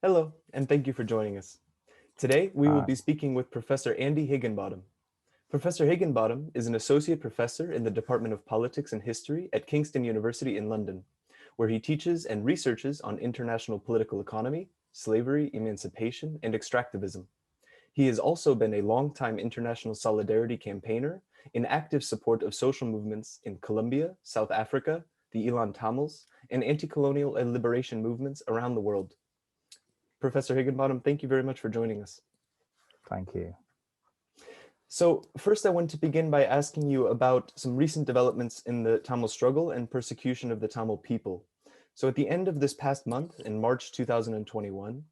Hello, and thank you for joining us. Today, we will Uh, be speaking with Professor Andy Higginbottom. Professor Higginbottom is an associate professor in the Department of Politics and History at Kingston University in London, where he teaches and researches on international political economy, slavery, emancipation, and extractivism. He has also been a longtime international solidarity campaigner in active support of social movements in Colombia, South Africa, the Eelam Tamils, and anti-colonial and liberation movements around the world. Professor Higginbottom, thank you very much for joining us. Thank you. So first I want to begin by asking you about some recent developments in the Tamil struggle and persecution of the Tamil people. So at the end of this past month, in March 2021,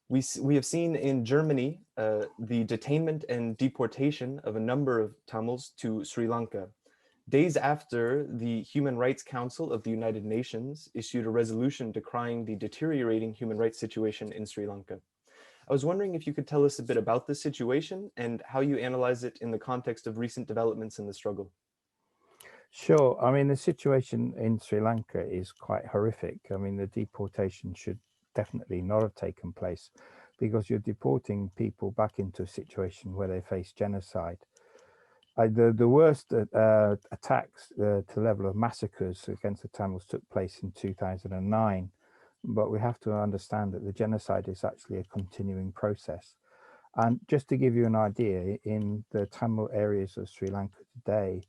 we have seen in Germany the detainment and deportation of a number of Tamils to Sri Lanka, days after the Human Rights Council of the United Nations issued a resolution decrying the deteriorating human rights situation in Sri Lanka. I was wondering if you could tell us a bit about this situation and how you analyze it in the context of recent developments in the struggle. Sure. I mean, the situation in Sri Lanka is quite horrific. I mean, the deportation should definitely not have taken place because you're deporting people back into a situation where they face genocide. The worst attacks to level of massacres against the Tamils took place in 2009, but we have to understand that the genocide is actually a continuing process. And just to give you an idea, in the Tamil areas of Sri Lanka today,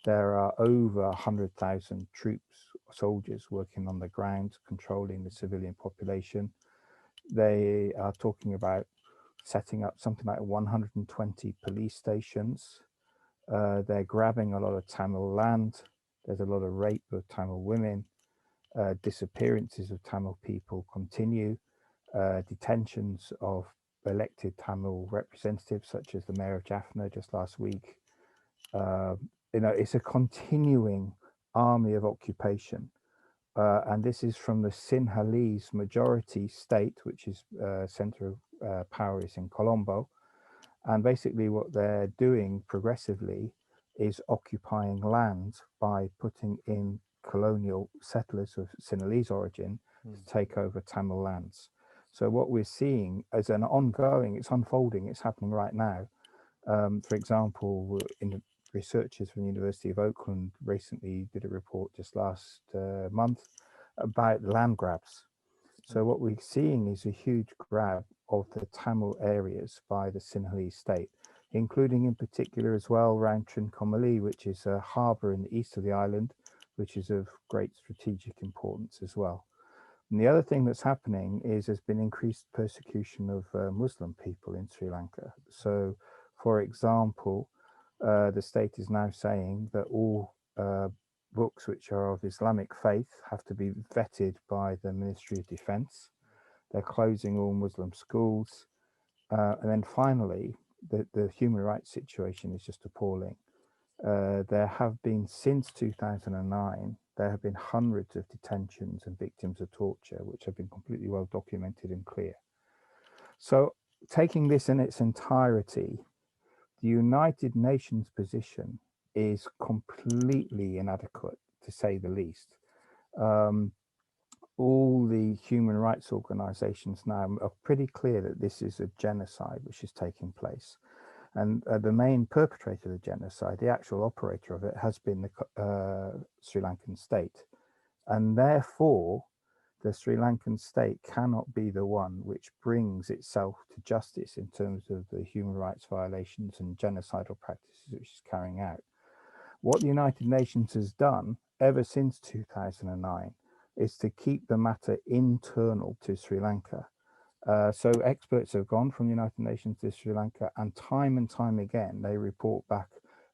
there are over 100,000 troops, soldiers working on the ground, controlling the civilian population. They are talking about setting up something like 120 police stations. They're grabbing a lot of Tamil land. There's a lot of rape of Tamil women. Disappearances of Tamil people continue. Detentions of elected Tamil representatives, such as the mayor of Jaffna just last week. Uh, it's a continuing army of occupation. And this is from the Sinhalese majority state, which is center of power is in Colombo. And basically what they're doing progressively is occupying land by putting in colonial settlers of Sinhalese origin Hmm. to take over Tamil lands. So what we're seeing is an ongoing, it's unfolding, it's happening right now. For example, in the researchers from the University of Oakland recently did a report just last month about land grabs. So what we're seeing is a huge grab of the Tamil areas by the Sinhalese state, including in particular as well around Trincomalee, which is a harbour in the east of the island, which is of great strategic importance as well. And the other thing that's happening is there's been increased persecution of Muslim people in Sri Lanka. So, for example, the state is now saying that all books which are of Islamic faith have to be vetted by the Ministry of Defense. They're closing all Muslim schools. And then finally, the human rights situation is just appalling. There have been, since 2009, there have been hundreds of detentions and victims of torture, which have been completely well documented and clear. So, taking this in its entirety, the United Nations position is completely inadequate, to say the least. Um, all the human rights organizations now are pretty clear that this is a genocide which is taking place. And the main perpetrator of the genocide, the actual operator of it, has been the Sri Lankan state. And therefore, the Sri Lankan state cannot be the one which brings itself to justice in terms of the human rights violations and genocidal practices which it's carrying out. What the United Nations has done ever since 2009 is to keep the matter internal to Sri Lanka. So experts have gone from the United Nations to Sri Lanka, and time again, they report back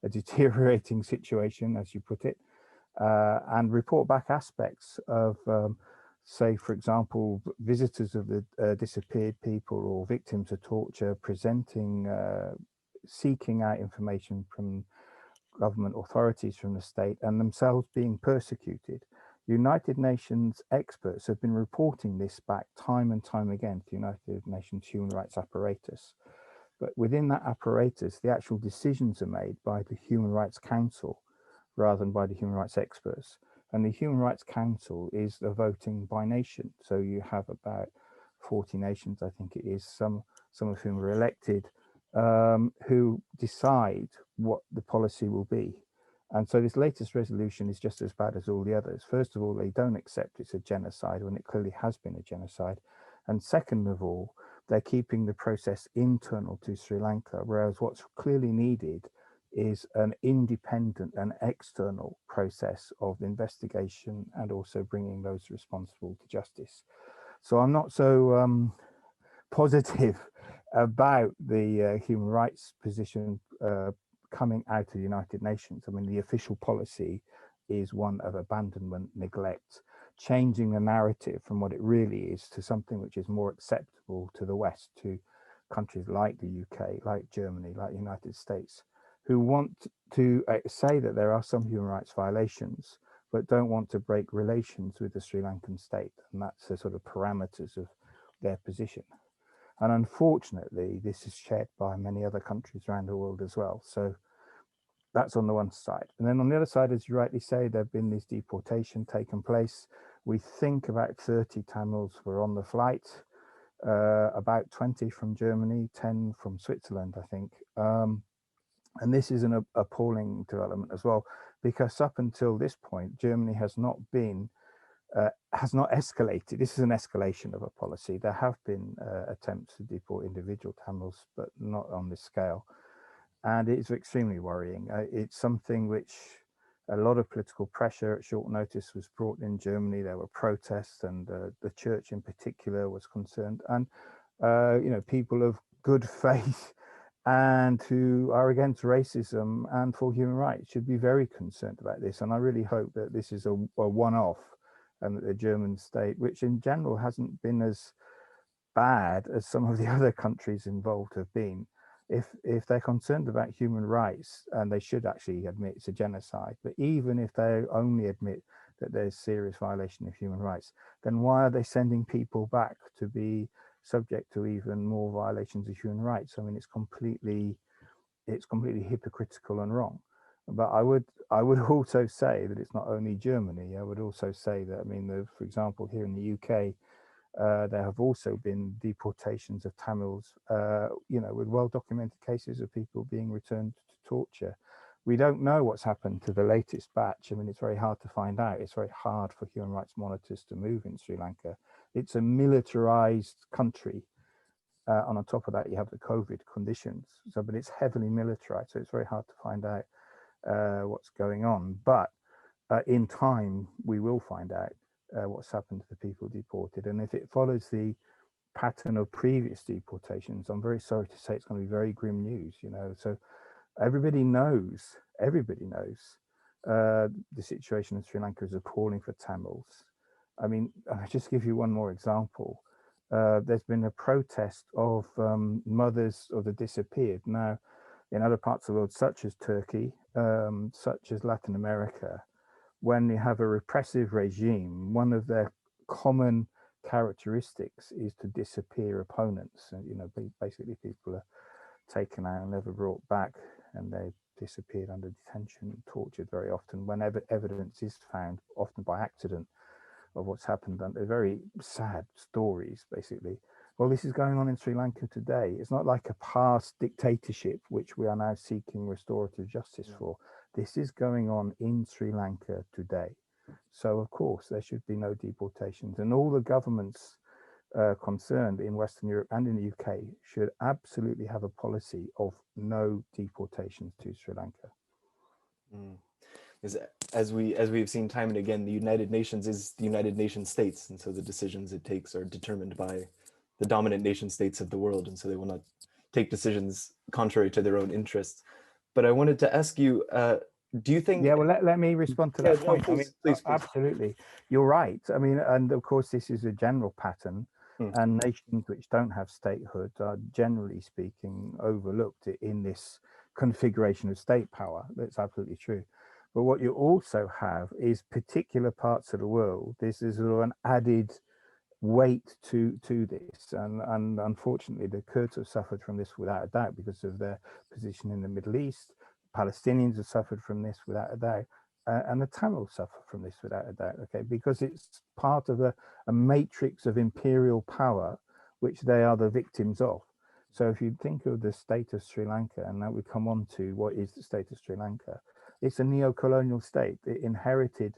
a deteriorating situation, as you put it, and report back aspects of, say, for example, visitors of the disappeared people or victims of torture presenting, seeking out information from government authorities from the state and themselves being persecuted. United Nations experts have been reporting this back time and time again to the United Nations human rights apparatus. But within that apparatus, the actual decisions are made by the Human Rights Council rather than by the human rights experts. And the Human Rights Council is the voting by nation. So you have about 40 nations, I think it is, some of whom are elected, who decide what the policy will be. And so this latest resolution is just as bad as all the others. First of all, they don't accept it's a genocide when it clearly has been a genocide. And second of all, they're keeping the process internal to Sri Lanka, whereas what's clearly needed is an independent and external process of investigation and also bringing those responsible to justice. So I'm not so positive about the human rights position coming out of the United Nations. I mean, the official policy is one of abandonment, neglect, changing the narrative from what it really is to something which is more acceptable to the West, to countries like the UK, like Germany, like the United States, who want to say that there are some human rights violations, but don't want to break relations with the Sri Lankan state. And that's the sort of parameters of their position. And unfortunately, this is shared by many other countries around the world as well. So that's on the one side. And then on the other side, as you rightly say, there have been these deportations taken place. We think about 30 Tamils were on the flight, about 20 from Germany, 10 from Switzerland, I think. And this is an appalling development as well, because up until this point, Germany has not escalated. This is an escalation of a policy. There have been attempts to deport individual Tamils, but not on this scale. And it's extremely worrying. It's something which a lot of political pressure at short notice was brought in Germany. There were protests, and the church in particular was concerned. And, people of good faith and who are against racism and for human rights should be very concerned about this. And I really hope that this is a one-off, and that the German state, which in general hasn't been as bad as some of the other countries involved have been, if they're concerned about human rights, and they should actually admit it's a genocide, but even if they only admit that there's serious violation of human rights, then why are they sending people back to be subject to even more violations of human rights? I mean, it's completely hypocritical and wrong. But I would also say that it's not only Germany. I would also say that, I mean, for example, here in the UK, there have also been deportations of Tamils, with well-documented cases of people being returned to torture. We don't know what's happened to the latest batch. I mean, it's very hard to find out. It's very hard for human rights monitors to move in Sri Lanka. It's a militarized country. And on top of that, you have the COVID conditions. So, but it's heavily militarized, so it's very hard to find out what's going on. But in time, we will find out what's happened to the people deported. And if it follows the pattern of previous deportations, I'm very sorry to say it's going to be very grim news. So everybody knows the situation in Sri Lanka is appalling for Tamils. I mean, I'll just give you one more example. There's been a protest of mothers of the disappeared. Now, in other parts of the world, such as Turkey, such as Latin America, when you have a repressive regime, one of their common characteristics is to disappear opponents. And, basically people are taken out and never brought back, and they disappeared under detention, tortured very often. Whenever evidence is found, often by accident, of what's happened, and they're very sad stories, basically. Well, this is going on in Sri Lanka today. It's not like a past dictatorship, which we are now seeking restorative justice for. This is going on in Sri Lanka today. So, of course, there should be no deportations. And all the governments concerned in Western Europe and in the UK should absolutely have a policy of no deportations to Sri Lanka. As we've seen time and again, the United Nations is the United Nation states, and so the decisions it takes are determined by the dominant nation states of the world, and so they will not take decisions contrary to their own interests. But I wanted to ask you, do you think... Yeah, well, let me respond to that point. No, please. Absolutely. You're right. I mean, and of course, this is a general pattern, and nations which don't have statehood are, generally speaking, overlooked in this configuration of state power. That's absolutely true. But what you also have is particular parts of the world. This is sort of an added weight to this, and unfortunately the Kurds have suffered from this without a doubt because of their position in the Middle East. Palestinians have suffered from this without a doubt, and the Tamils suffer from this without a doubt, okay, because it's part of a matrix of imperial power which they are the victims of. So if you think of the state of Sri Lanka, and now we come on to what is the state of Sri Lanka, it's a neo-colonial state. It inherited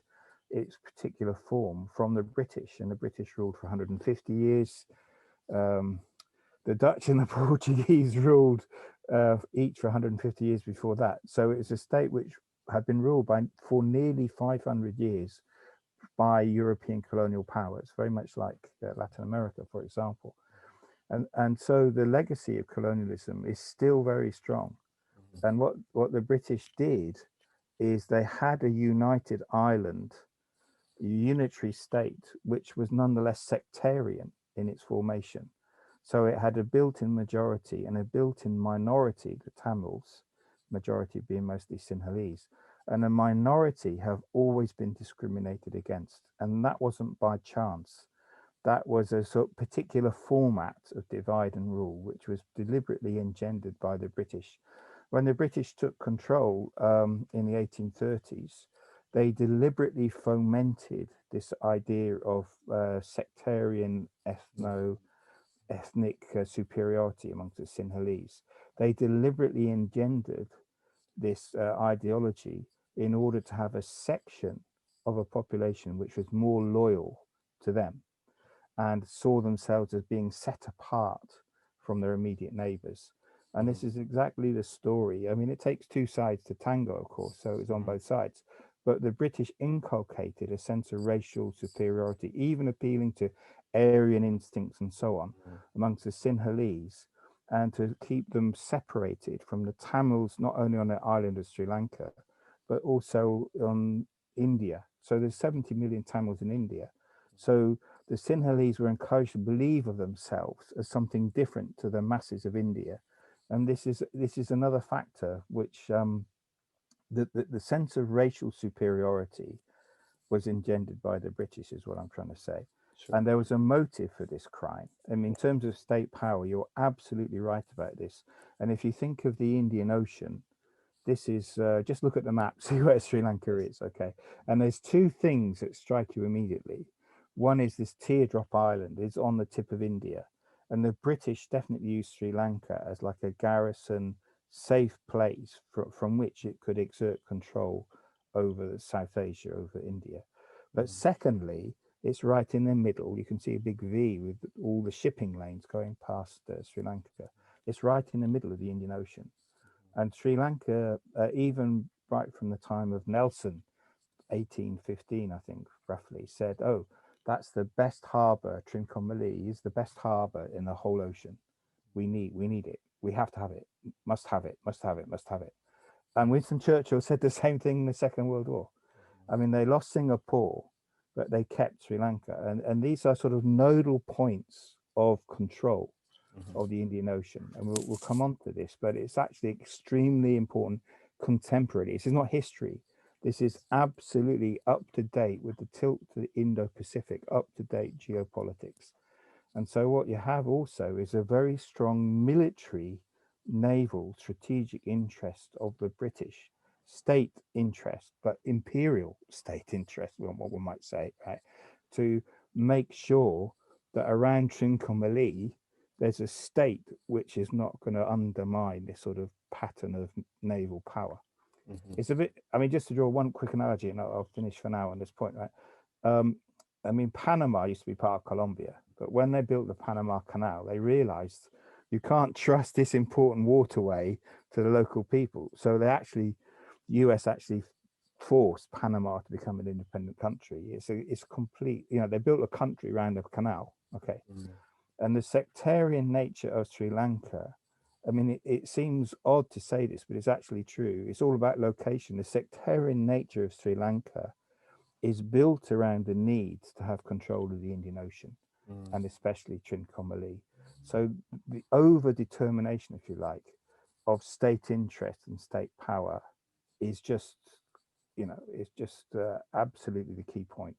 its particular form from the British, and the British ruled for 150 years. The Dutch and the Portuguese ruled each for 150 years before that. So it's a state which had been ruled for nearly 500 years by European colonial powers, very much like Latin America, for example. And so the legacy of colonialism is still very strong. And what the British did is they had a united Ireland, a unitary state, which was nonetheless sectarian in its formation. So it had a built-in majority and a built-in minority, the Tamils, majority being mostly Sinhalese, and a minority have always been discriminated against. And that wasn't by chance. That was a sort of particular format of divide and rule, which was deliberately engendered by the British. When the British took control in the 1830s, they deliberately fomented this idea of sectarian ethnic superiority amongst the Sinhalese. They deliberately engendered this ideology in order to have a section of a population which was more loyal to them and saw themselves as being set apart from their immediate neighbors. And this is exactly the story. I mean, it takes two sides to tango, of course, so it's on both sides. But the British inculcated a sense of racial superiority, even appealing to Aryan instincts and so on, amongst the Sinhalese, and to keep them separated from the Tamils, not only on the island of Sri Lanka, but also on India. So there's 70 million Tamils in India. So the Sinhalese were encouraged to believe of themselves as something different to the masses of India. And this is another factor which the sense of racial superiority was engendered by the British, is what I'm trying to say. Sure. And there was a motive for this crime. I mean, in terms of state power, you're absolutely right about this. And if you think of the Indian Ocean, this is just look at the map, see where Sri Lanka is, okay? And there's two things that strike you immediately. One is this teardrop island is on the tip of India. And the British definitely used Sri Lanka as like a garrison, safe place from which it could exert control over South Asia, over India. But secondly, it's right in the middle. You can see a big V with all the shipping lanes going past Sri Lanka. It's right in the middle of the Indian Ocean. And Sri Lanka, even right from the time of Nelson, 1815, I think, roughly, said, oh, that's the best harbor. Trincomalee is the best harbor in the whole ocean. We need it. We have to have it. Must have it. Must have it. Must have it. And Winston Churchill said the same thing in the Second World War. I mean, they lost Singapore, but they kept Sri Lanka. And these are sort of nodal points of control of the Indian Ocean. And we'll come on to this, but it's actually extremely important contemporarily. This is not history. This is absolutely up to date with the tilt to the Indo-Pacific, up to date geopolitics. And so what you have also is a very strong military, naval, strategic interest of the British, state interest, but imperial state interest, what one might say, right? To make sure that around Trincomalee, there's a state which is not going to undermine this sort of pattern of naval power. It's a bit, I mean, just to draw one quick analogy, and I'll finish for now on this point, right? I mean, Panama used to be part of Colombia, but when they built the Panama Canal, they realized you can't trust this important waterway to the local people. So they actually, the US actually forced Panama to become an independent country. It's complete, you know, they built a country around the canal, okay? And the sectarian nature of Sri Lanka, I mean, it seems odd to say this, but it's actually true. It's all about location. The sectarian nature of Sri Lanka is built around the need to have control of the Indian Ocean, and especially Trincomalee. So the over-determination, if you like, of state interest and state power is just, you know, it's just absolutely the key point.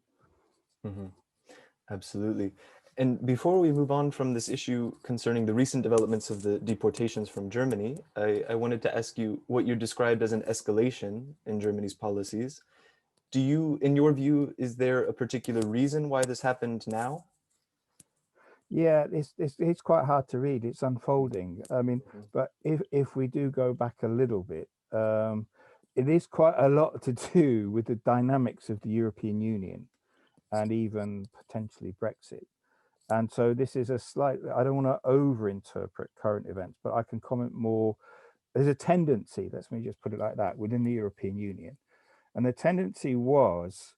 Absolutely. And before we move on from this issue concerning the recent developments of the deportations from Germany, I wanted to ask you what you described as an escalation in Germany's policies. Do you, in your view, is there a particular reason why this happened now? Yeah, it's quite hard to read. It's unfolding. I mean, Mhm. but if we do go back a little bit, it is quite a lot to do with the dynamics of the European Union and even potentially Brexit. And so this is a slight, I don't want to overinterpret current events, but I can comment more. There's a tendency, let me just put it like that, within the European Union. And the tendency was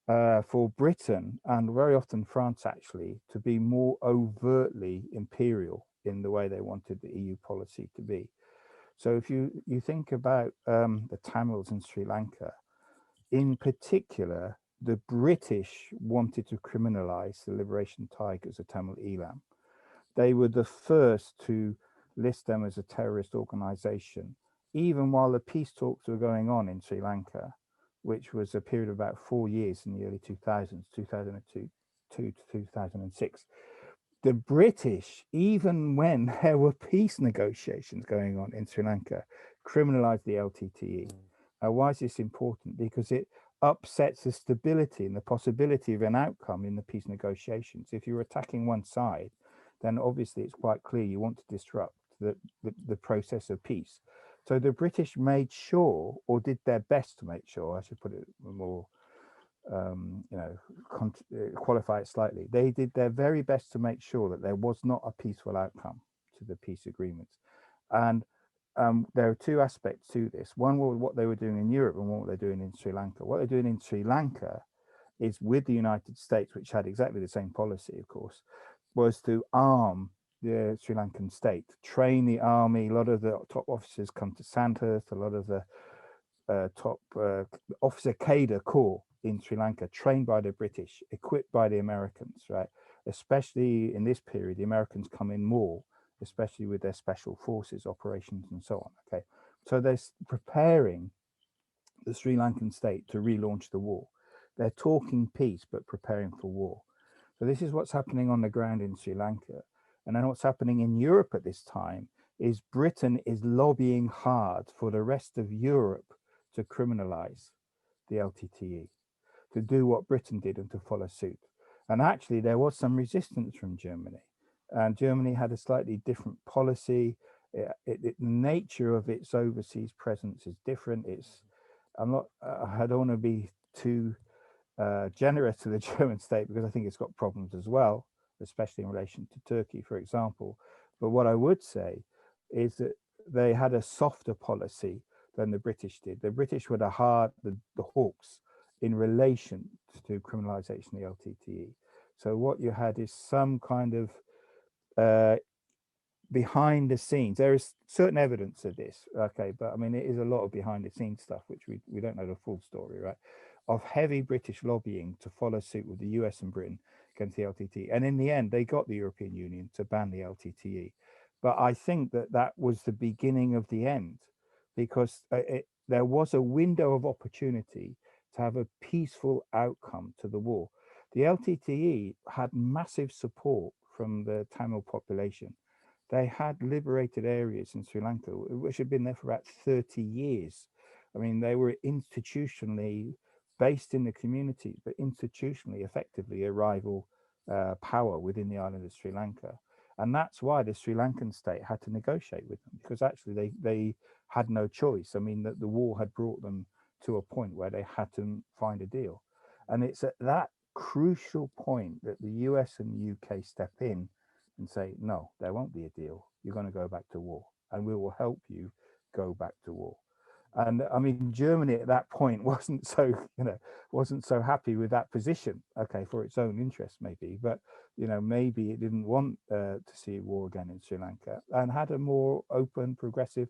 for Britain and very often France actually to be more overtly imperial in the way they wanted the EU policy to be. So if you think about the Tamils in Sri Lanka, in particular, the British wanted to criminalize the liberation tigers of Tamil Eelam. They were the first to list them as a terrorist organization, even while the peace talks were going on in Sri Lanka, which was a period of about 4 years in the early 2000s, 2002 to 2006. The British, even when there were peace negotiations going on in Sri Lanka, criminalized the LTTE. Mm. Why is this important? Because it upsets the stability and the possibility of an outcome in the peace negotiations. If you're attacking one side, then obviously it's quite clear you want to disrupt the process of peace. So the British made sure, or did their best to make sure, I should put it more, you know, qualify it slightly. They did their very best to make sure that there was not a peaceful outcome to the peace agreements. And there are two aspects to this. One was what they were doing in Europe and what they're doing in Sri Lanka. What they're doing in Sri Lanka is with the United States, which had exactly the same policy, of course, was to arm the Sri Lankan state, train the army. A lot of the top officers come to Sandhurst. A lot of the top officer cadre corps in Sri Lanka, trained by the British, equipped by the Americans, right? Especially in this period, the Americans come in more, especially with their special forces operations and so on. Okay, so they're preparing the Sri Lankan state to relaunch the war. They're talking peace but preparing for war. So this is what's happening on the ground in Sri Lanka. And then what's happening in Europe at this time is Britain is lobbying hard for the rest of Europe to criminalize the LTTE, to do what Britain did and to follow suit. And actually, there was some resistance from Germany. And Germany had a slightly different policy. The nature of its overseas presence is different. I'm not, I don't want to be too generous to the German state because I think it's got problems as well, especially in relation to Turkey, for example. But what I would say is that they had a softer policy than the British did. The British were the hawks in relation to criminalization of the LTTE. So what you had is some kind of uh, behind the scenes. There is certain evidence of this, okay, but I mean, it is a lot of behind the scenes stuff, which we don't know the full story, right? Of heavy British lobbying to follow suit with the US and Britain against the LTTE. And in the end, they got the European Union to ban the LTTE. But I think that that was the beginning of the end because there was a window of opportunity to have a peaceful outcome to the war. The LTTE had massive support from the Tamil population. They had liberated areas in Sri Lanka, which had been there for about 30 years. I mean, they were institutionally based in the community, but institutionally, effectively, a rival power within the island of Sri Lanka. And that's why the Sri Lankan state had to negotiate with them, because actually they had no choice. I mean, the war had brought them to a point where they had to find a deal. And it's at that crucial point that the US and the UK step in and say, no, there won't be a deal. You're going to go back to war, and we will help you go back to war. And I mean, Germany at that point wasn't so, wasn't so happy with that position. Okay, for its own interest, maybe, but maybe it didn't want to see a war again in Sri Lanka, and had a more open, progressive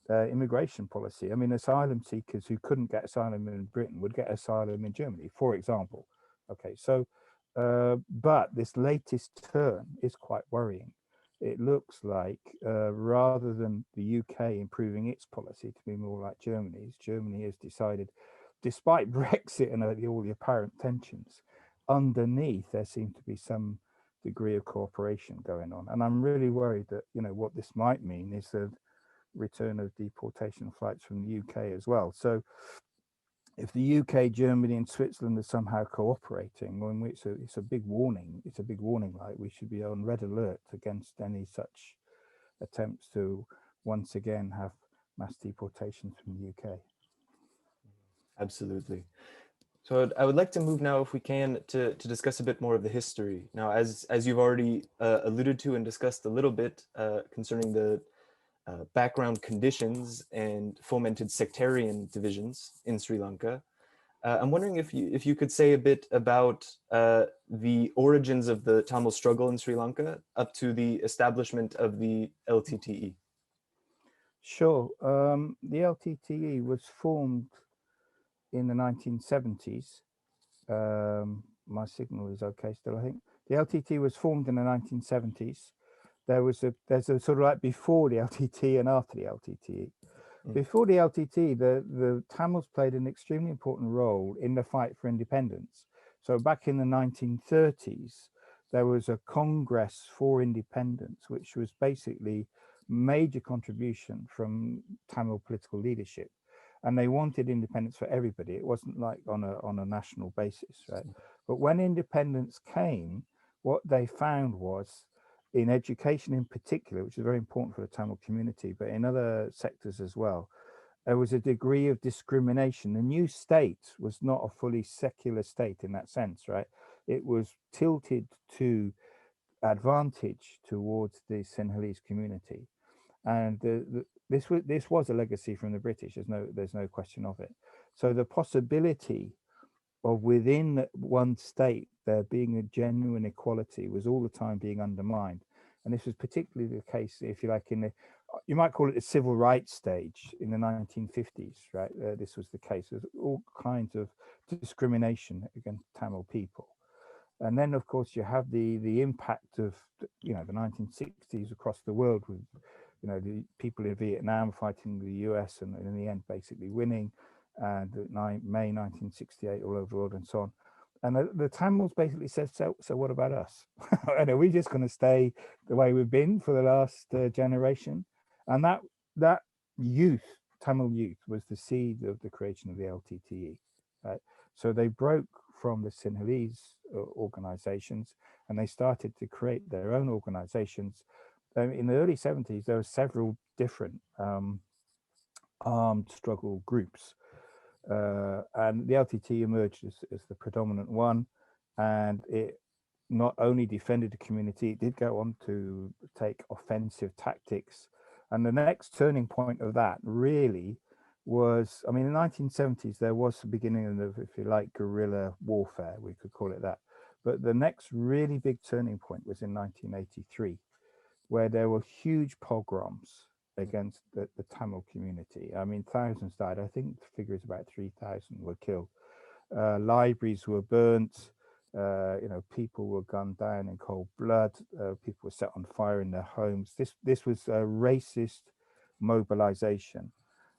immigration policy. I mean, asylum seekers who couldn't get asylum in Britain would get asylum in Germany, for example. Okay, so, but this latest turn is quite worrying. It looks like rather than the UK improving its policy to be more like Germany's, Germany has decided, despite Brexit and all the apparent tensions, underneath there seems to be some degree of cooperation going on. And I'm really worried that, what this might mean is that return of deportation flights from the UK as well. So if the UK, Germany, and Switzerland are somehow cooperating, when it's a big warning. It's a big warning light. We should be on red alert against any such attempts to once again have mass deportations from the UK. Absolutely. So I would like to move now, if we can, to discuss a bit more of the history. Now, as you've already alluded to and discussed a little bit concerning the background conditions and fomented sectarian divisions in Sri Lanka, I'm wondering if you could say a bit about the origins of the Tamil struggle in Sri Lanka up to the establishment of the LTTE. Sure. The LTTE was formed in the 1970s. My signal is okay still, I think. The LTT was formed in the 1970s. There's a sort of like before the LTT and after the LTT. Before the LTT, the Tamils played an extremely important role in the fight for independence. So back in the 1930s, there was a Congress for Independence, which was basically major contribution from Tamil political leadership. And they wanted independence for everybody. It wasn't like on a national basis, right? But when independence came, what they found was, in education in particular, which is very important for the Tamil community, but in other sectors as well, there was a degree of discrimination. The new state was not a fully secular state in that sense, right? It was tilted to advantage towards the Sinhalese community. And this was a legacy from the British. There's no question of it. So the possibility of within one state there being a genuine equality was all the time being undermined. And this was particularly the case, if you like, you might call it the civil rights stage in the 1950s, right? This was the case. There's all kinds of discrimination against Tamil people. And then, of course, you have the impact of, the 1960s across the world with, the people in Vietnam fighting the US and in the end basically winning, and May 1968 all over the world and so on. And the Tamils basically said, so what about us? And are we just going to stay the way we've been for the last generation? And that youth, Tamil youth, was the seed of the creation of the LTTE. Right? So they broke from the Sinhalese organizations and they started to create their own organizations. In the early 70s, there were several different armed struggle groups. And the LTT emerged as the predominant one, and it not only defended the community, it did go on to take offensive tactics. And the next turning point of that really was, in the 1970s, there was the beginning of, if you like, guerrilla warfare, we could call it that. But the next really big turning point was in 1983, where there were huge pogroms against the Tamil community. Thousands died. I think the figure is about 3,000 were killed. Libraries were burnt. People were gunned down in cold blood. People were set on fire in their homes. This was a racist mobilization.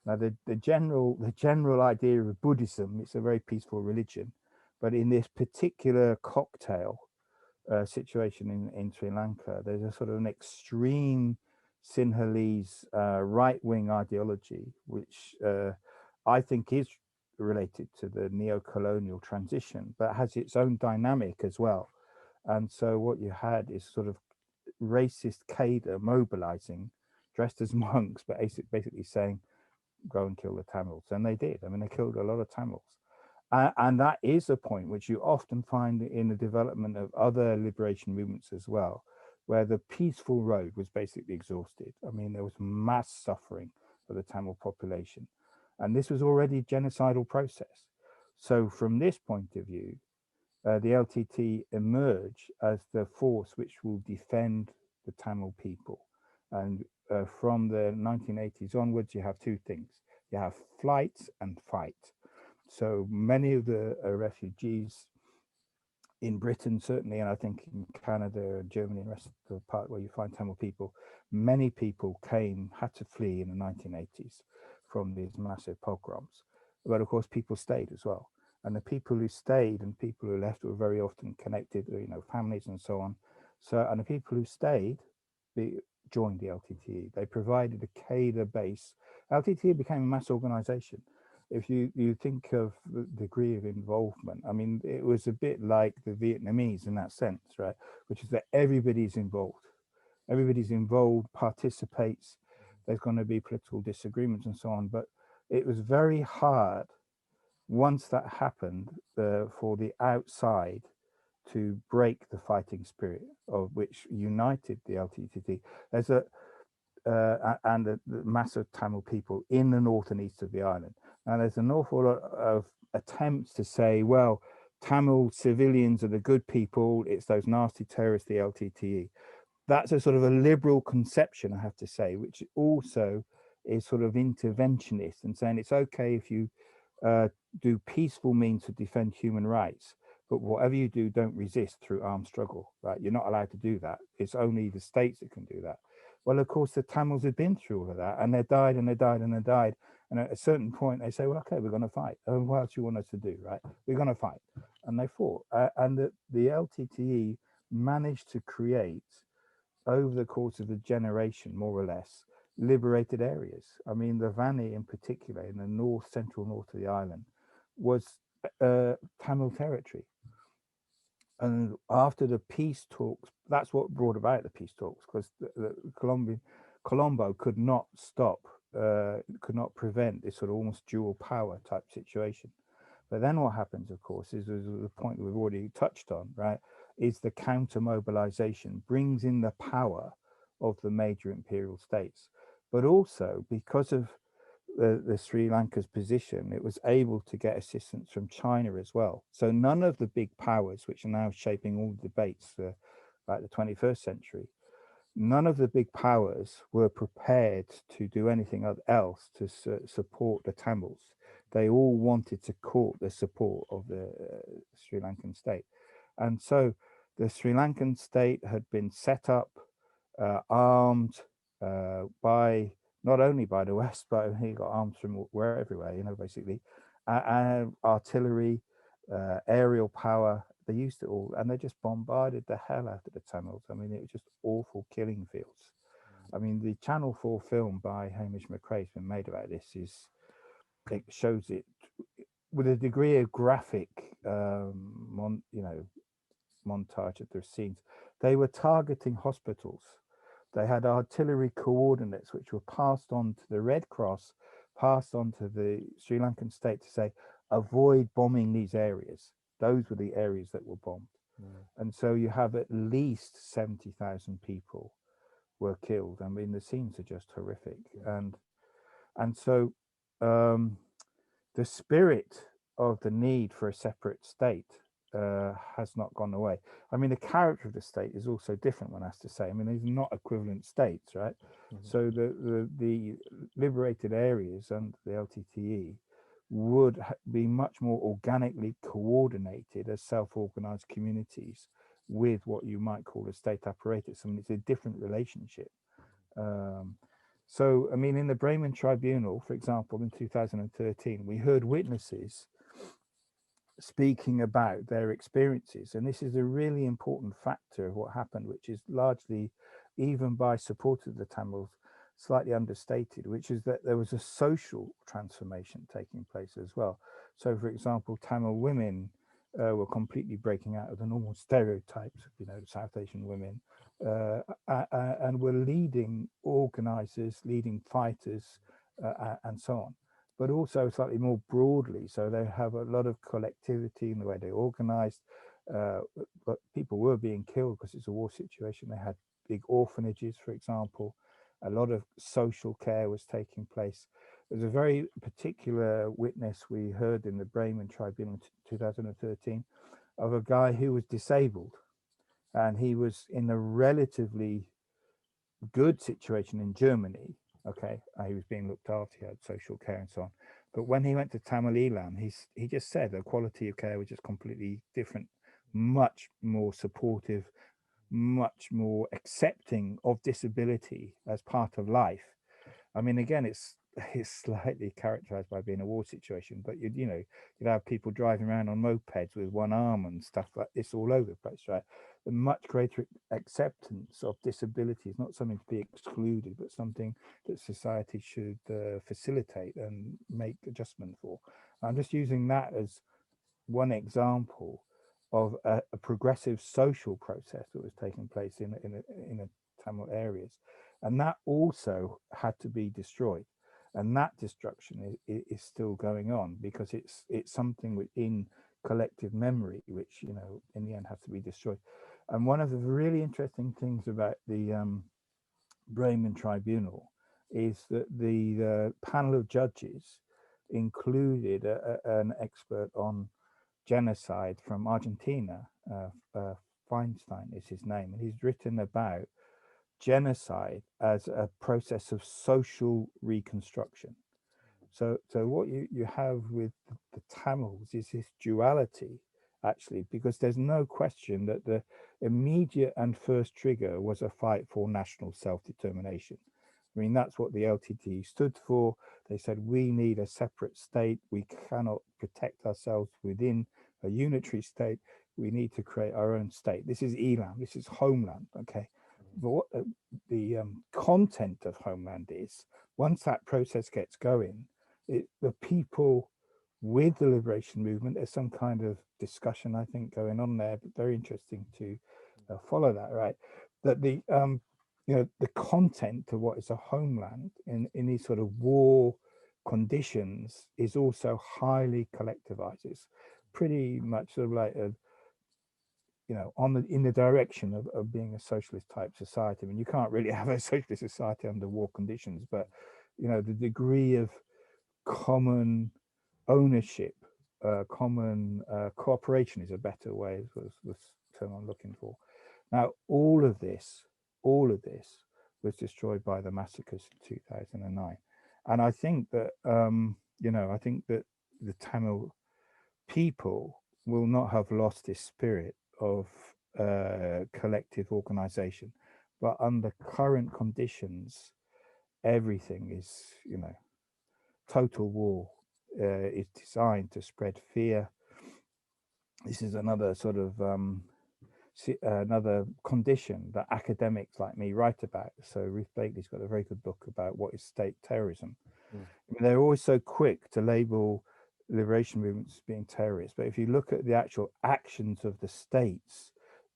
Now, the general idea of Buddhism, it's a very peaceful religion, but in this particular cocktail situation in Sri Lanka, there's a sort of an extreme Sinhalese right-wing ideology, which I think is related to the neo-colonial transition, but has its own dynamic as well. And so what you had is sort of racist cadre mobilizing, dressed as monks, but basically saying, go and kill the Tamils. And they did. They killed a lot of Tamils. And that is a point which you often find in the development of other liberation movements as well, where the peaceful road was basically exhausted. There was mass suffering of the Tamil population. And this was already a genocidal process. So from this point of view, the LTT emerge as the force which will defend the Tamil people. And from the 1980s onwards, you have two things. You have flight and fight. So many of the refugees in Britain, certainly, and I think in Canada, Germany, and the rest of the part where you find Tamil people, many people had to flee in the 1980s from these massive pogroms. But of course, people stayed as well. And the people who stayed and people who left were very often connected, families and so on. And the people who stayed joined the LTTE. They provided a cadre base. LTTE became a mass organization. if you think of the degree of involvement, I mean, it was a bit like the Vietnamese in that sense, right? Which is that everybody's involved. Everybody's involved, participates. There's going to be political disagreements and so on. But it was very hard once that happened for the outside to break the fighting spirit of which united the LTTE. There's and the massive Tamil people in the north and east of the island. And there's an awful lot of attempts to say, well, Tamil civilians are the good people. It's those nasty terrorists, the LTTE. That's a sort of a liberal conception, I have to say, which also is sort of interventionist and saying it's okay if you do peaceful means to defend human rights, but whatever you do, don't resist through armed struggle, right? You're not allowed to do that. It's only the states that can do that. Well, of course, the Tamils had been through all of that, and they died and they died and they died. And at a certain point, they say, well, okay, we're going to fight. What else do you want us to do, right? We're going to fight. And they fought. And the LTTE managed to create, over the course of a generation, more or less, liberated areas. I mean, the Vani in particular, in the north, central north of the island, was Tamil territory. And after the peace talks, that's what brought about the peace talks, because Colombo could not stop, could not prevent this sort of almost dual power type situation. But then what happens, of course, is the point that we've already touched on, right, is the counter mobilization brings in the power of the major imperial states. But also because of the Sri Lanka's position, it was able to get assistance from China as well. So none of the big powers, which are now shaping all the debates for like the 21st century, none of the big powers were prepared to do anything else to support the Tamils. They all wanted to court the support of the Sri Lankan state. And so the Sri Lankan state had been set up, armed by not only by the West, but he got arms from where everywhere, basically, artillery, aerial power. They used it all, and they just bombarded the hell out of the Tamils. I mean, it was just awful killing fields. I mean, the Channel 4 film by Hamish McRae's been made about this. It shows it with a degree of graphic, montage of their scenes. They were targeting hospitals. They had artillery coordinates which were passed on to the Red Cross, passed on to the Sri Lankan state to say, avoid bombing these areas. Those were the areas that were bombed. And so you have at least 70,000 people were killed. I mean, the scenes are just horrific. And so the spirit of the need for a separate state has not gone away. I mean, the character of the state is also different, one has to say. I mean, these are not equivalent states, right? So the liberated areas under the LTTE would be much more organically coordinated as self-organized communities with what you might call a state apparatus. I mean, it's a different relationship. So, I mean, in the Bremen Tribunal, for example, in 2013, we heard witnesses speaking about their experiences. And this is a really important factor of what happened, which is largely, even by supporters of the Tamils, slightly understated, which is that there was a social transformation taking place as well. So, for example, Tamil women were completely breaking out of the normal stereotypes of, South Asian women, and were leading organizers, leading fighters, and so on. But also slightly more broadly. So they have a lot of collectivity in the way they organized, but people were being killed because it's a war situation. They had big orphanages, for example. A lot of social care was taking place. There's a very particular witness we heard in the Bremen Tribunal in 2013 of a guy who was disabled, and he was in a relatively good situation in Germany. Okay, he was being looked after, he had social care and so on. But when he went to Tamil Eelam, he just said the quality of care was just completely different, much more supportive, much more accepting of disability as part of life. I mean, again, it's it's slightly characterized by being a war situation, but you'd have people driving around on mopeds with one arm and stuff like this all over the place, right? The much greater acceptance of disability is not something to be excluded, but something that society should facilitate and make adjustment for. I'm just using that as one example of a progressive social process that was taking place in a Tamil areas, and that also had to be destroyed, and that destruction is still going on because it's something within collective memory which in the end has to be destroyed. And one of the really interesting things about the Bremen Tribunal is that the panel of judges included an expert on genocide from Argentina. Feinstein is his name, and he's written about genocide as a process of social reconstruction. So what you have with the Tamils is this duality, actually, because there's no question that the immediate and first trigger was a fight for national self-determination. I mean, that's what the LTTE stood for. They said, we need a separate state. We cannot protect ourselves within a unitary state. We need to create our own state. This is Eelam. This is homeland, okay? But what the content of homeland is, once that process gets going, the people with the liberation movement, there's some kind of discussion, I think, going on there, but very interesting to follow that, right? That the the content of what is a homeland in these sort of war conditions is also highly collectivized. It's pretty much sort of like a in the direction of being a socialist type society. I mean, you can't really have a socialist society under war conditions, but the degree of common ownership, common cooperation is a better way, was the term I'm looking for. Now, all of this was destroyed by the massacres in 2009, and I think that I think that the Tamil people will not have lost this spirit of collective organization, but under current conditions, everything is total war is designed to spread fear. This is another sort of another condition that academics like me write about. So Ruth Blakely's got a very good book about what is state terrorism. I mean, they're always so quick to label liberation movements as being terrorists, but if you look at the actual actions of the states,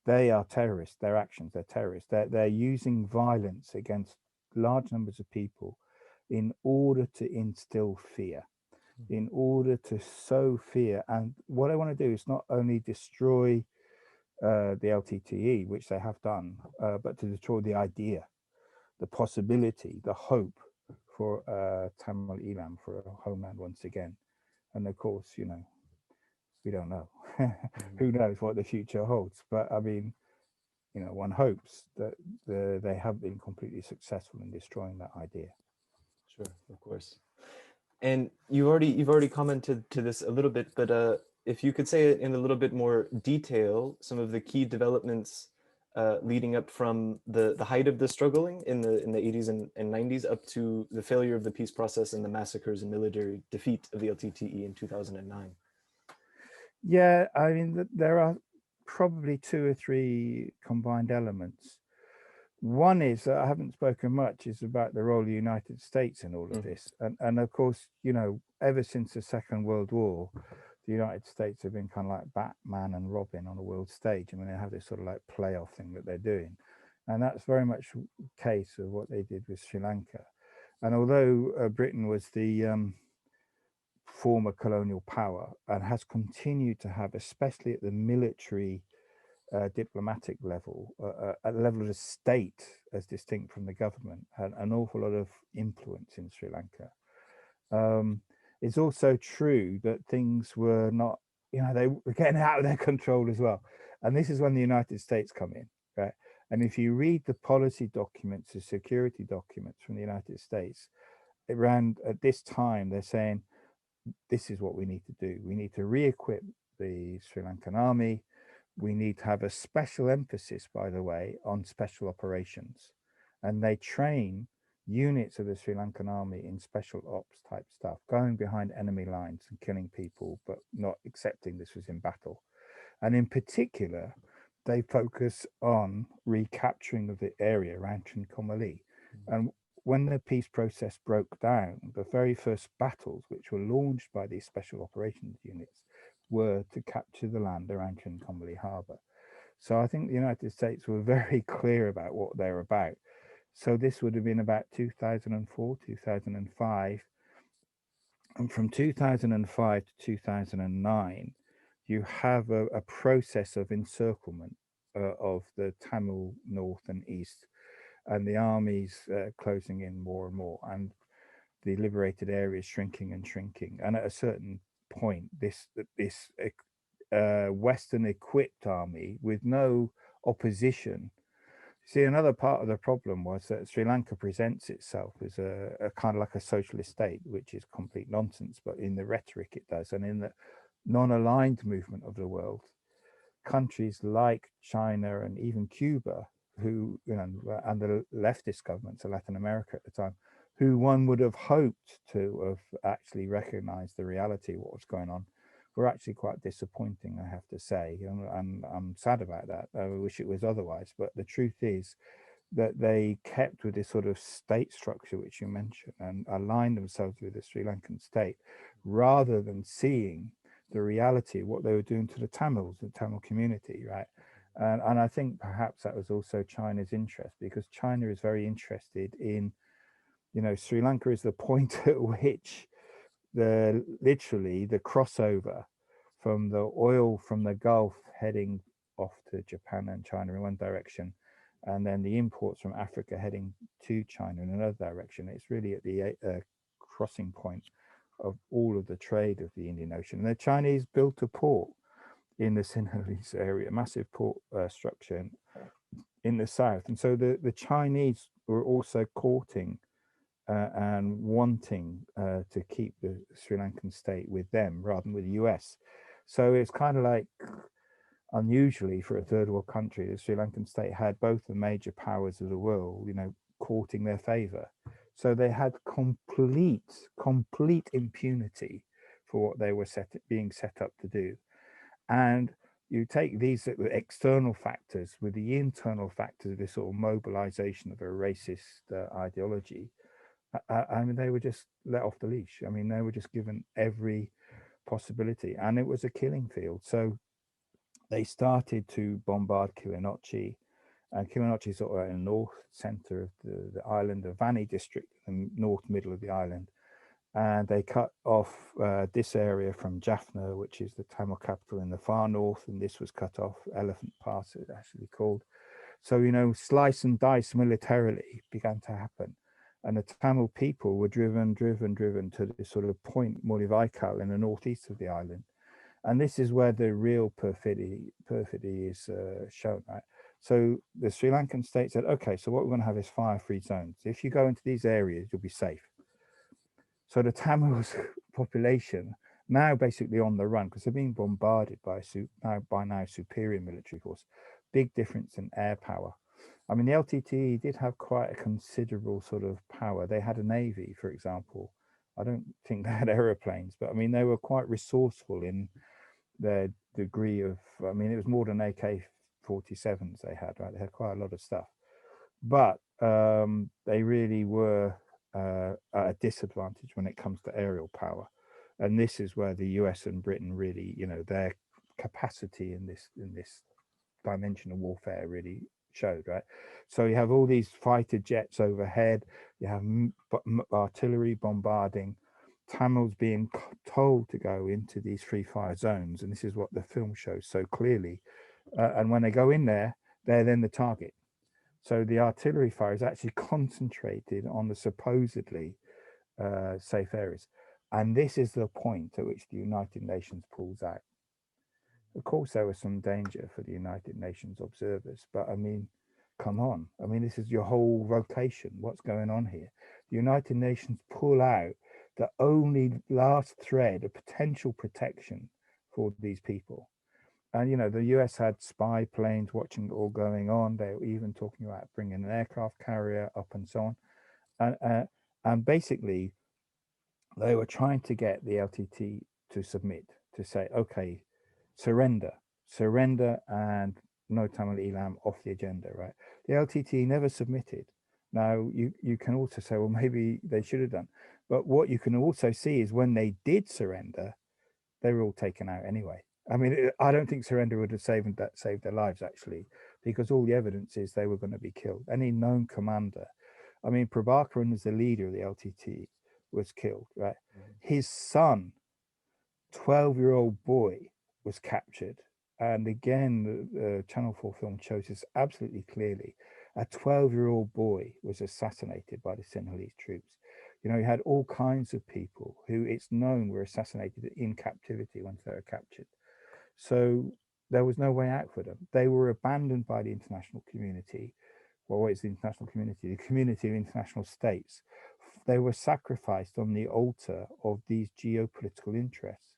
they are terrorists. Their actions, they're terrorists. They're using violence against large numbers of people in order to instill fear, in order to sow fear. And what I want to do is not only destroy the LTTE, which they have done, but to destroy the idea, the possibility, the hope for Tamil Eelam, for a homeland once again. And of course, we don't know. Who knows what the future holds? But I mean, one hopes that they have been completely successful in destroying that idea. Sure, of course. And you've already commented to this a little bit, but if you could say in a little bit more detail some of the key developments leading up from the height of the struggling in the 80s and 90s up to the failure of the peace process and the massacres and military defeat of the LTTE in 2009. Yeah, I mean, there are probably two or three combined elements. One is that I haven't spoken much is about the role of the United States in all of this, and of course, ever since the Second World War, the United States have been kind of like Batman and Robin on a world stage. I mean, they have this sort of like playoff thing that they're doing, and that's very much the case of what they did with Sri Lanka. And although Britain was the former colonial power and has continued to have, especially at the military diplomatic level, at the level of the state as distinct from the government, had an awful lot of influence in Sri Lanka. It's also true that things were not, they were getting out of their control as well. And this is when the United States come in, right? And if you read the policy documents, the security documents from the United States, around at this time, they're saying, this is what we need to do. We need to re-equip the Sri Lankan army. We need to have a special emphasis, by the way, on special operations. And they train units of the Sri Lankan army in special ops type stuff, going behind enemy lines and killing people, but not accepting this was in battle. And in particular, they focus on recapturing of the area around Trincomalee. And when the peace process broke down, the very first battles, which were launched by these special operations units, were to capture the land around Trincomalee Harbour. So I think the United States were very clear about what they're about. So this would have been about 2004, 2005. And from 2005 to 2009, you have a process of encirclement of the Tamil north and east, and the armies closing in more and more, and the liberated areas shrinking and shrinking. And at a certain point, this Western equipped army with no opposition. See, another part of the problem was that Sri Lanka presents itself as a kind of like a socialist state, which is complete nonsense, but in the rhetoric it does. And in the non-aligned movement of the world, countries like China and even Cuba, who, you know, and the leftist governments of Latin America at the time, who one would have hoped to have actually recognized the reality of what was going on, were actually quite disappointing, I have to say. And I'm sad about that. I wish it was otherwise. But the truth is that they kept with this sort of state structure, which you mentioned, and aligned themselves with the Sri Lankan state, rather than seeing the reality of what they were doing to the Tamils, the Tamil community, right? And I think perhaps that was also China's interest, because China is very interested in, you know, Sri Lanka is the point at which literally the crossover from the oil from the Gulf heading off to Japan and China in one direction, and then the imports from Africa heading to China in another direction. It's really at the crossing point of all of the trade of the Indian Ocean. And the Chinese built a port in the Sinhalese area, a massive port structure in the south. And so the Chinese were also courting and wanting to keep the Sri Lankan state with them rather than with the US. So it's kind of like, unusually for a third world country, the Sri Lankan state had both the major powers of the world, you know, courting their favor. So they had complete impunity for what they were being set up to do. And you take these external factors with the internal factors of this sort of mobilization of a racist ideology. I mean, they were just let off the leash. I mean, they were just given every possibility, and it was a killing field. So they started to bombard Kilinochchi, and Kilinochchi is sort of in the north center of the island of Vanni district, in the north middle of the island. And they cut off this area from Jaffna, which is the Tamil capital in the far north, and this was cut off. Elephant Pass, it's actually called. So, you know, slice and dice militarily began to happen. And the Tamil people were driven to this sort of point Mulivaikal in the northeast of the island. And this is where the real perfidy is shown, right? So the Sri Lankan state said, okay, so what we're going to have is fire-free zones. If you go into these areas, you'll be safe. So the Tamils population now basically on the run because they're being bombarded by now superior military force. Big difference in air power. I mean, the LTTE did have quite a considerable sort of power. They had a navy, for example. I don't think they had aeroplanes, but I mean, they were quite resourceful in their degree of. I mean, it was more than AK-47s they had, right? They had quite a lot of stuff, but they really were at a disadvantage when it comes to aerial power. And this is where the US and Britain really, you know, their capacity in this dimension of warfare really showed, right? So you have all these fighter jets overhead, you have artillery bombarding, Tamils being told to go into these free fire zones, and this is what the film shows so clearly. And when they go in there, they're then the target. So the artillery fire is actually concentrated on the supposedly safe areas. And this is the point at which the United Nations pulls out. Of course, there was some danger for the United Nations observers, but I mean, come on. I mean, this is your whole vocation. What's going on here? The United Nations pull out the only last thread of potential protection for these people. And, you know, the US had spy planes watching it all going on. They were even talking about bringing an aircraft carrier up and so on. And basically, they were trying to get the LTT to submit, to say, okay, surrender, surrender, and no Tamil Eelam off the agenda, right? The LTT never submitted. Now, you can also say, well, maybe they should have done. But what you can also see is when they did surrender, they were all taken out anyway. I mean, I don't think surrender would have saved their lives, actually, because all the evidence is they were going to be killed. Any known commander, I mean, Prabhakaran as the leader of the LTT was killed, right? His son, 12-year-old boy, was captured. And again, the Channel 4 film shows this absolutely clearly. A 12-year-old boy was assassinated by the Sinhalese troops. You know, you had all kinds of people who it's known were assassinated in captivity once they were captured. So there was no way out for them. They were abandoned by the international community. Well, what is the international community? The community of international states. They were sacrificed on the altar of these geopolitical interests.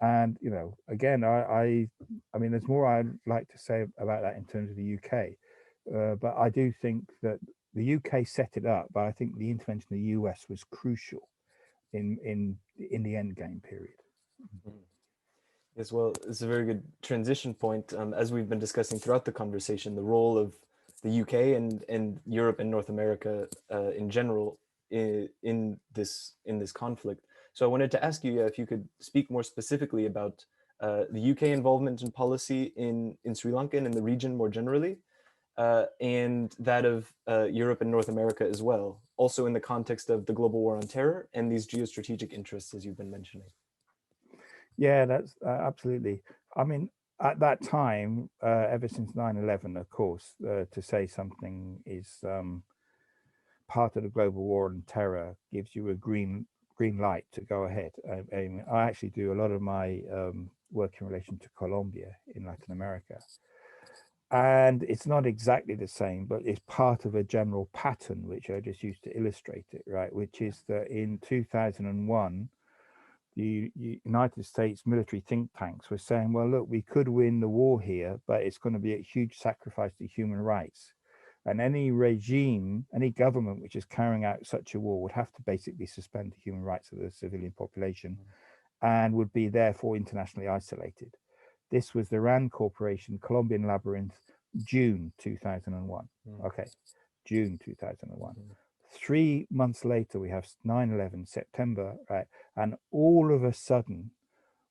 And you know, again, I mean, there's more I'd like to say about that in terms of the UK, but I do think that the UK set it up, but I think the intervention of the US was crucial in the end game period. Mhm. Yes, well, it's a very good transition point. As we've been discussing throughout the conversation, the role of the UK and Europe and North America in general in this conflict. So I wanted to ask you if you could speak more specifically about the UK involvement in policy in Sri Lanka and in the region more generally, and that of Europe and North America as well, also in the context of the global war on terror and these geostrategic interests, as you've been mentioning. Yeah, that's absolutely. I mean, at that time, ever since 9/11, of course, to say something is part of the global war on terror gives you a green light to go ahead. I actually do a lot of my work in relation to Colombia in Latin America. And it's not exactly the same, but it's part of a general pattern, which I just used to illustrate it, right? Which is that in 2001, the United States military think tanks were saying, well, look, we could win the war here, but it's going to be a huge sacrifice to human rights. And any regime, any government which is carrying out such a war would have to basically suspend the human rights of the civilian population and would be therefore internationally isolated. This was the RAND Corporation, Colombian Labyrinth, June 2001. Okay, June 2001. 3 months later, we have 9/11, September, right? And all of a sudden,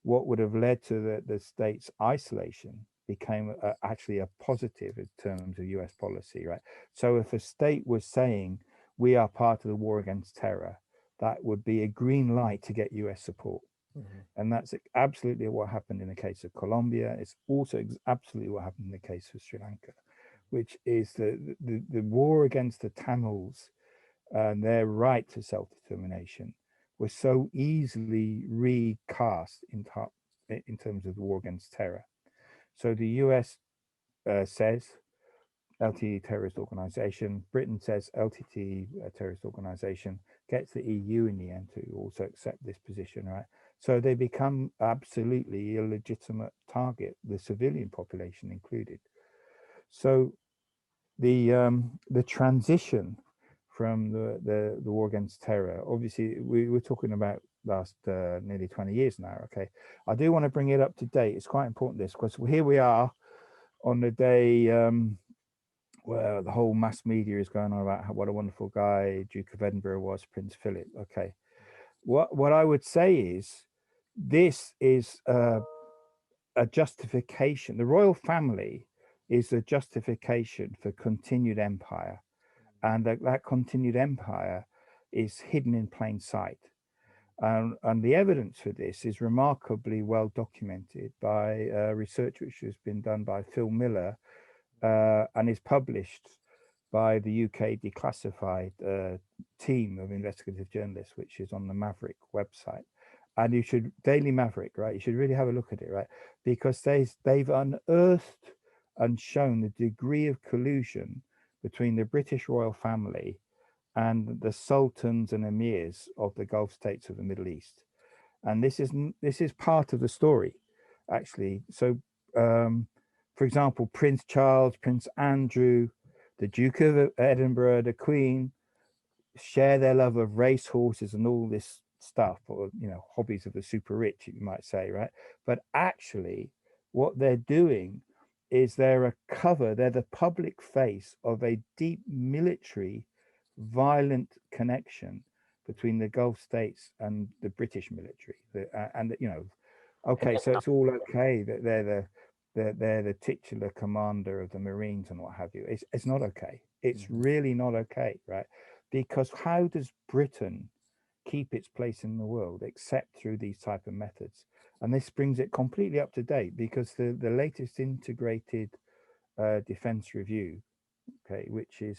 what would have led to the state's isolation became actually a positive in terms of US policy, right? So if a state was saying, we are part of the war against terror, that would be a green light to get US support. And that's absolutely what happened in the case of Colombia. It's also absolutely what happened in the case of Sri Lanka, which is the war against the Tamils and their right to self-determination was so easily recast in terms of the war against terror. So the US says LTTE terrorist organization, Britain says LTTE terrorist organization, gets the EU in the end to also accept this position, right? So they become absolutely illegitimate target, the civilian population included. So the transition from the war against terror, obviously we were talking about last nearly 20 years now. Okay, I do want to bring it up to date. It's quite important this, because here we are on the day where the whole mass media is going on about what a wonderful guy Duke of Edinburgh was, Prince Philip. Okay, what I would say is this is a justification. The royal family is a justification for continued empire, and that continued empire is hidden in plain sight. And the evidence for this is remarkably well documented by research which has been done by Phil Miller and is published by the UK declassified team of investigative journalists, which is on the Maverick website. And you should, Daily Maverick, right? You should really have a look at it, right? Because they've unearthed and shown the degree of collusion between the British royal family and the sultans and emirs of the Gulf states of the Middle East. And this is part of the story, actually. So, for example, Prince Charles, Prince Andrew, the Duke of Edinburgh, the Queen, share their love of race horses and all this stuff, or hobbies of the super rich, you might say, right? But actually, what they're doing is they're the public face of a deep military, violent connection between the Gulf states and the British military. Okay, so it's all okay that they're the titular commander of the Marines and what have you. It's not okay. It's really not okay, right? Because how does Britain keep its place in the world except through these type of methods? And this brings it completely up to date, because the latest integrated defense review, okay, which is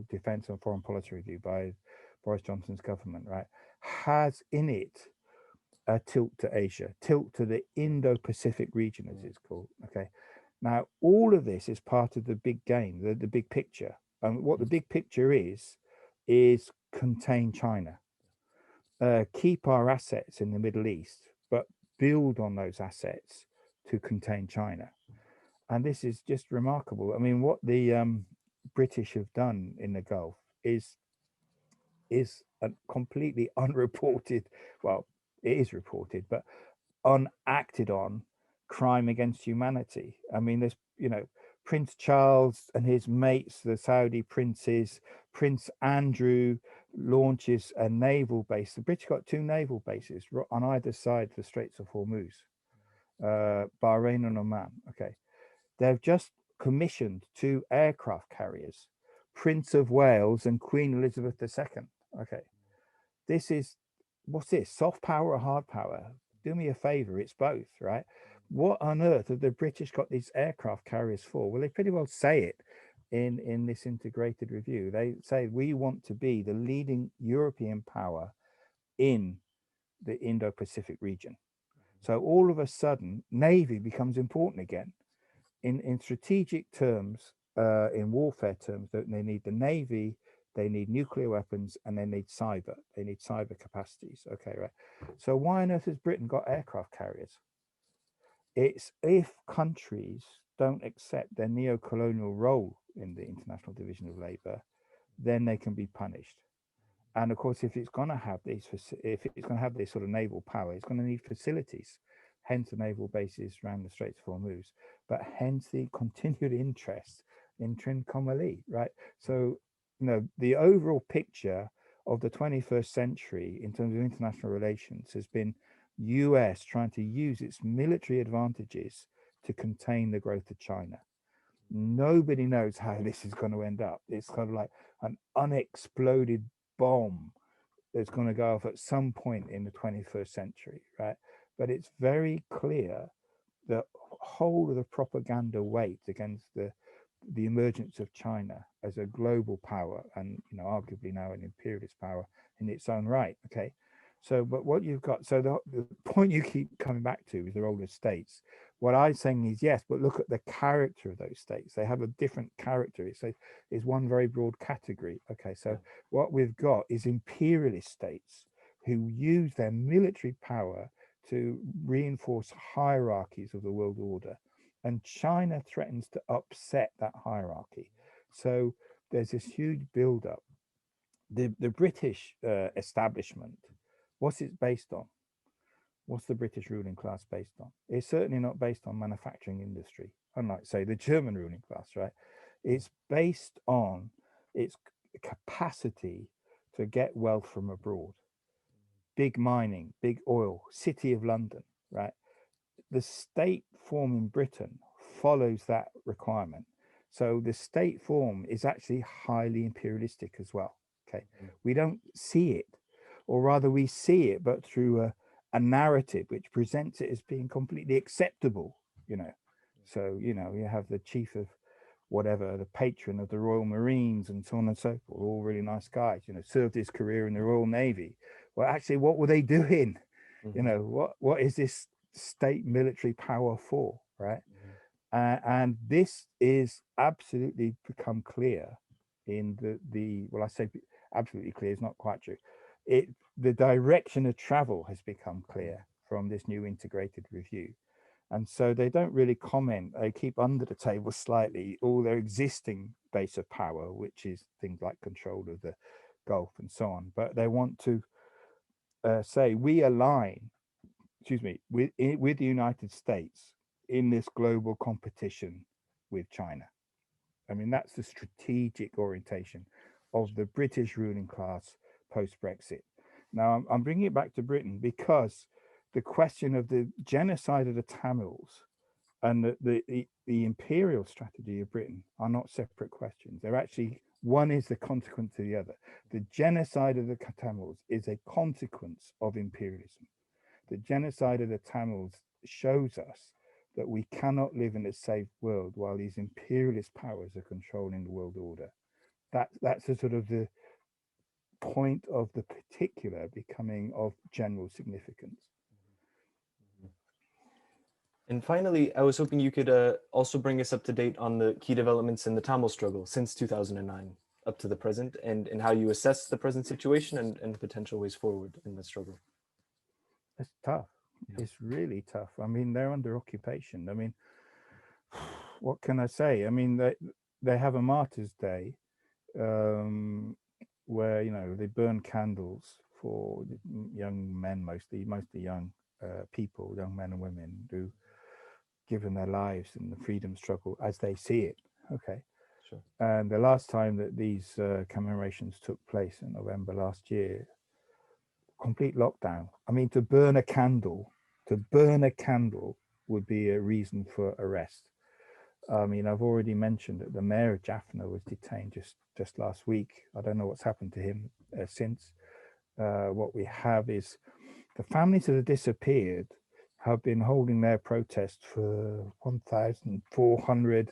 defense and foreign policy review by Boris Johnson's government, right, has in it a tilt to Asia, tilt to the Indo-Pacific region, as it's called. Okay, now all of this is part of the big game, the big picture. And what the big picture is contain China, keep our assets in the Middle East, but build on those assets to contain China. And this is just remarkable. I mean, what the British have done in the Gulf is a completely unreported. Well, it is reported, but unacted on crime against humanity. I mean, there's Prince Charles and his mates, the Saudi princes. Prince Andrew launches a naval base. The British got two naval bases on either side of the Straits of Hormuz, Bahrain and Oman. Okay, they've just commissioned two aircraft carriers, Prince of Wales and Queen Elizabeth II. Okay, this is, what's this? Soft power or hard power? Do me a favor, it's both, right? What on earth have the British got these aircraft carriers for? Well, they pretty well say it in this integrated review. They say we want to be the leading European power in the Indo-Pacific region. So all of a sudden, Navy becomes important again. In strategic terms, in warfare terms, they need the Navy, they need nuclear weapons, and they need cyber. They need cyber capacities. Okay, right. So why on earth has Britain got aircraft carriers? It's if countries don't accept their neo-colonial role in the international division of labor, then they can be punished. And of course, if it's going to have if it's going to have this sort of naval power, it's going to need facilities. Hence the naval bases around the Straits of Hormuz, but hence the continued interest in Trincomalee, right? So, the overall picture of the 21st century in terms of international relations has been US trying to use its military advantages to contain the growth of China. Nobody knows how this is going to end up. It's kind of like an unexploded bomb that's going to go off at some point in the 21st century, right? But it's very clear the whole of the propaganda weight against the emergence of China as a global power, and arguably now an imperialist power in its own right. Okay, so but what you've got, so the point you keep coming back to is the role of states. What I'm saying is yes, but look at the character of those states. They have a different character. It's one very broad category. Okay, so what we've got is imperialist states who use their military power to reinforce hierarchies of the world order. And China threatens to upset that hierarchy. So there's this huge buildup. The British establishment, what's it based on? What's the British ruling class based on? It's certainly not based on manufacturing industry, unlike, say, the German ruling class, right? It's based on its capacity to get wealth from abroad. Big mining, big oil, City of London, right? The state form in Britain follows that requirement. So the state form is actually highly imperialistic as well. Okay. We don't see it, or rather, we see it, but through a narrative which presents it as being completely acceptable, So, you have the chief of whatever, the patron of the Royal Marines and so on and so forth, all really nice guys, served his career in the Royal Navy. Well, actually, what were they doing? What is this state military power for, right? And this is absolutely become clear in the well, I say absolutely clear is not quite true. The direction of travel has become clear from this new integrated review. And so they don't really comment. They keep under the table slightly all their existing base of power, which is things like control of the Gulf and so on. But they want to say we align, with the United States in this global competition with China. I mean, that's the strategic orientation of the British ruling class post Brexit. Now, I'm bringing it back to Britain because the question of the genocide of the Tamils and the imperial strategy of Britain are not separate questions. They're actually, one is the consequence of the other. The genocide of the Tamils is a consequence of imperialism. The genocide of the Tamils shows us that we cannot live in a safe world while these imperialist powers are controlling the world order. That's a sort of the point of the particular becoming of general significance. And finally, I was hoping you could also bring us up to date on the key developments in the Tamil struggle since 2009 up to the present, and how you assess the present situation and the potential ways forward in the struggle. It's tough. Yeah. It's really tough. I mean, they're under occupation. I mean, what can I say? I mean, they have a Martyrs' Day where, you know, they burn candles for young men, mostly young people, young men and women who given their lives in the freedom struggle as they see it. Okay. Sure. And the last time that these commemorations took place in November last year, complete lockdown. I mean, to burn a candle would be a reason for arrest. I mean, I've already mentioned that the mayor of Jaffna was detained just last week. I don't know what's happened to him since. What we have is the families that have disappeared have been holding their protest for 1,400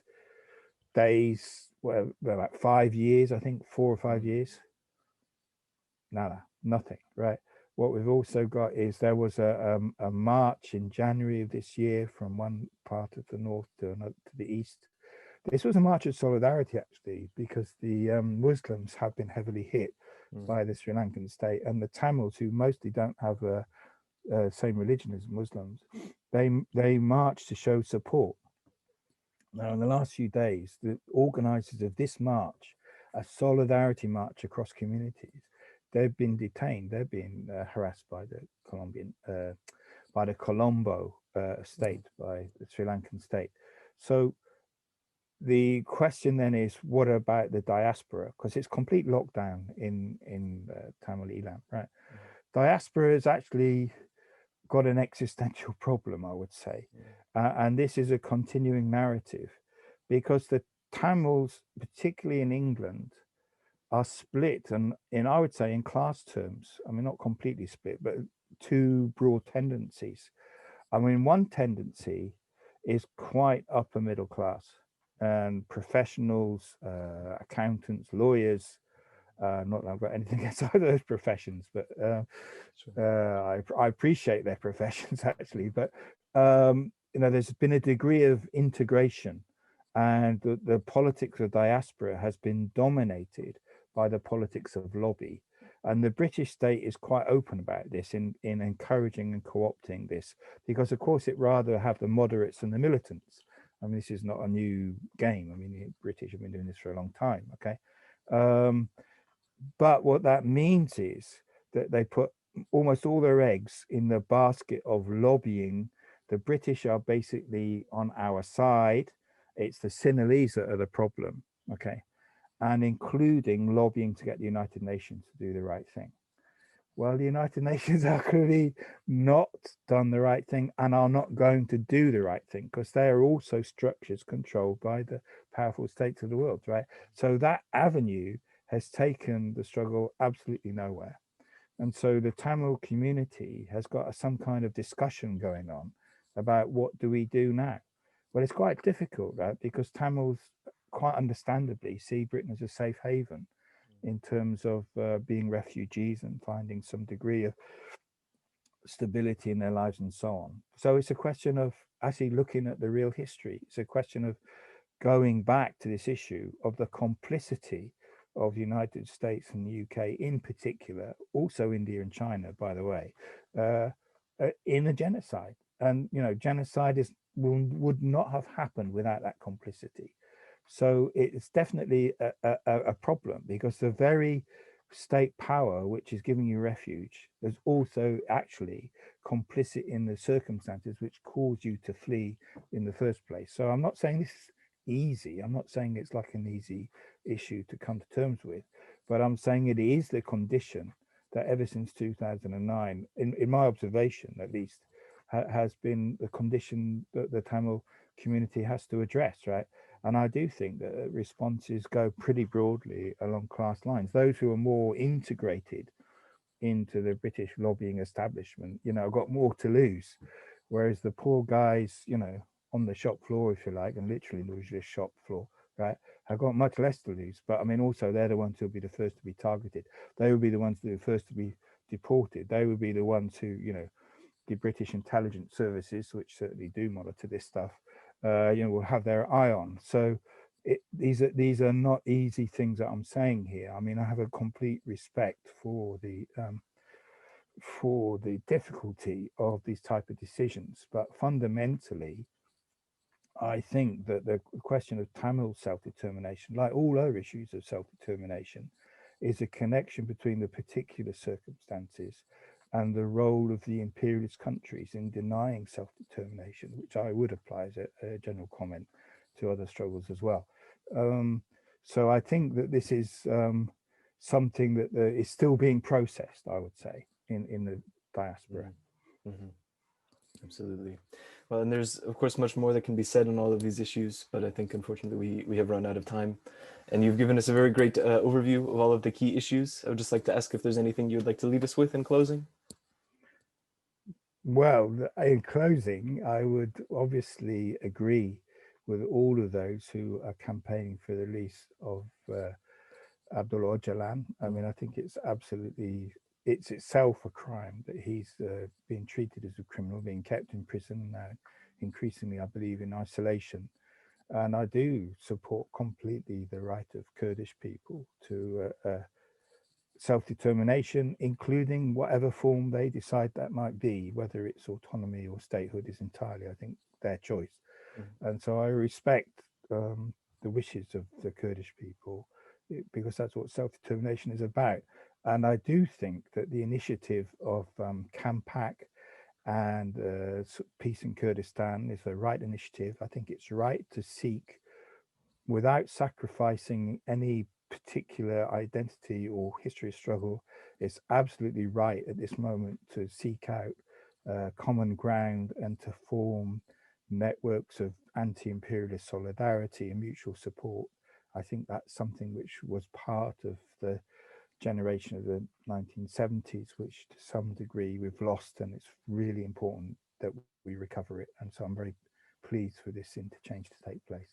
days, well, like 5 years, I think, 4 or 5 years. Nada, nothing, right? What we've also got is there was a march in January of this year from one part of the north to the east. This was a march of solidarity, actually, because the Muslims have been heavily hit by the Sri Lankan state, and the Tamils, who mostly don't have a same religion as Muslims, they marched to show support. Now, in the last few days, the organizers of this march, a solidarity march across communities, they've been detained. They've been harassed by the by the Colombo state, by the Sri Lankan state. So the question then is, what about the diaspora? Because it's complete lockdown in Tamil Eelam, right? Diaspora has actually got an existential problem, I would say. And this is a continuing narrative because the Tamils, particularly in England, are split, and I would say in class terms, I mean, not completely split, but two broad tendencies. I mean, one tendency is quite upper middle class and professionals, accountants, lawyers. Not that I've got anything against either of those professions, but I appreciate their professions actually. But you know, there's been a degree of integration, and the politics of diaspora has been dominated by the politics of lobby. And the British state is quite open about this in encouraging and co-opting this, because of course it rather have the moderates and the militants. I mean, this is not a new game. I mean, the British have been doing this for a long time. Okay. But what that means is that they put almost all their eggs in the basket of lobbying. The British are basically on our side. It's the Sinhalese that are the problem. Okay. And including lobbying to get the United Nations to do the right thing. Well, the United Nations are clearly not done the right thing and are not going to do the right thing, because they are also structures controlled by the powerful states of the world, right? So that avenue has taken the struggle absolutely nowhere. And so the Tamil community has got some kind of discussion going on about what do we do now? Well, it's quite difficult, right? Because Tamils quite understandably see Britain as a safe haven in terms of being refugees and finding some degree of stability in their lives and so on. So it's a question of actually looking at the real history. It's a question of going back to this issue of the complicity of the United States and the UK in particular, also India and China, by the way, in a genocide. And, you know, genocide would not have happened without that complicity. So it's definitely a problem, because the very state power, which is giving you refuge, is also actually complicit in the circumstances which cause you to flee in the first place. So I'm not saying this is easy. I'm not saying it's like an easy issue to come to terms with, but I'm saying it is the condition that ever since 2009, in my observation at least, has been the condition that the Tamil community has to address, right? And I do think that responses go pretty broadly along class lines. Those who are more integrated into the British lobbying establishment, you know, got more to lose. Whereas the poor guys, you know, on the shop floor, if you like, and literally lose your shop floor, right, have got much less to lose. But I mean, also, they're the ones who'll be the first to be targeted. They will be the ones that are first to be deported. They will be the ones who, you know, the British intelligence services, which certainly do monitor this stuff, you know, will have their eye on. So these are not easy things that I'm saying here. I mean, I have a complete respect for the difficulty of these type of decisions, but fundamentally, I think that the question of Tamil self-determination, like all other issues of self-determination, is a connection between the particular circumstances and the role of the imperialist countries in denying self-determination, which I would apply as a general comment to other struggles as well. Um, so I think that this is something that is still being processed, I would say, in the diaspora. Mm-hmm. Mm-hmm. Absolutely. Well, and there's of course much more that can be said on all of these issues, but I think unfortunately we have run out of time. And you've given us a very great overview of all of the key issues. I would just like to ask if there's anything you would like to leave us with in closing. Well, in closing, I would obviously agree with all of those who are campaigning for the release of Abdullah Öcalan. I mean, I think it's itself a crime that he's being treated as a criminal, being kept in prison now, increasingly, I believe, in isolation. And I do support completely the right of Kurdish people to self-determination, including whatever form they decide that might be, whether it's autonomy or statehood is entirely, I think, their choice. Mm-hmm. And so I respect the wishes of the Kurdish people because that's what self-determination is about. And I do think that the initiative of Campak and Peace in Kurdistan is the right initiative. I think it's right to seek, without sacrificing any particular identity or history of struggle, it's absolutely right at this moment to seek out common ground and to form networks of anti-imperialist solidarity and mutual support. I think that's something which was part of the generation of the 1970s, which to some degree we've lost, and it's really important that we recover it. And so I'm very pleased for this interchange to take place.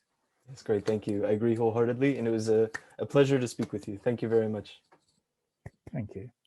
That's great. Thank you. I agree wholeheartedly. And it was a pleasure to speak with you. Thank you very much. Thank you.